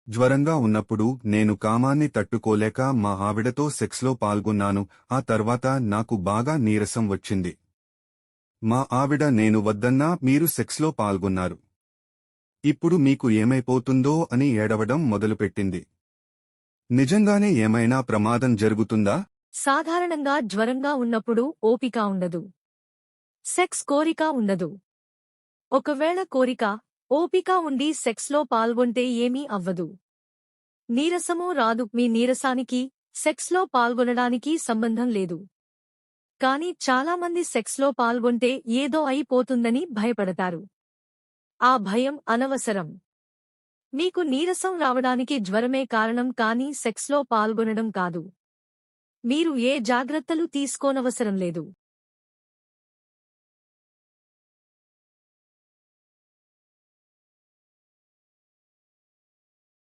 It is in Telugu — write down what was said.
జ్వరంగా ఉన్నప్పుడు నేను కామాన్ని తట్టుకోలేక మా ఆవిడతో సెక్స్లో పాల్గొన్నాను. ఆ తర్వాత నాకు బాగా నీరసం వచ్చింది. మా ఆవిడ నేను వద్దన్నా మీరు సెక్స్లో పాల్గొన్నారు. ఇప్పుడు మీకు ఏమైపోతుందో అని ఏడవడం మొదలుపెట్టింది. నిజంగానే ఏమైనా ప్రమాదం జరుగుతుందా? సాధారణంగా జ్వరంగా ఉన్నప్పుడు ఓపిక ఉండదు. సెక్స్ కోరిక ఉండదు. ఒకవేళ కోరిక, ఓపిక ఉండి సెక్స్లో పాల్గొంటే ఏమీ అవ్వదు. నీరసమూ రాదు. మీ నీరసానికి, సెక్స్లో పాల్గొనడానికి సంబంధం లేదు. కానీ చాలామంది సెక్స్లో పాల్గొంటే ఏదో అయిపోతుందని భయపడతారు. ఆ భయం అనవసరం. మీకు నీరసం రావడానికి జ్వరమే కారణం కానీ సెక్స్లో పాల్గొనడం కాదు. మీరు ఏ జాగ్రత్తలు తీసుకోనవసరం లేదు.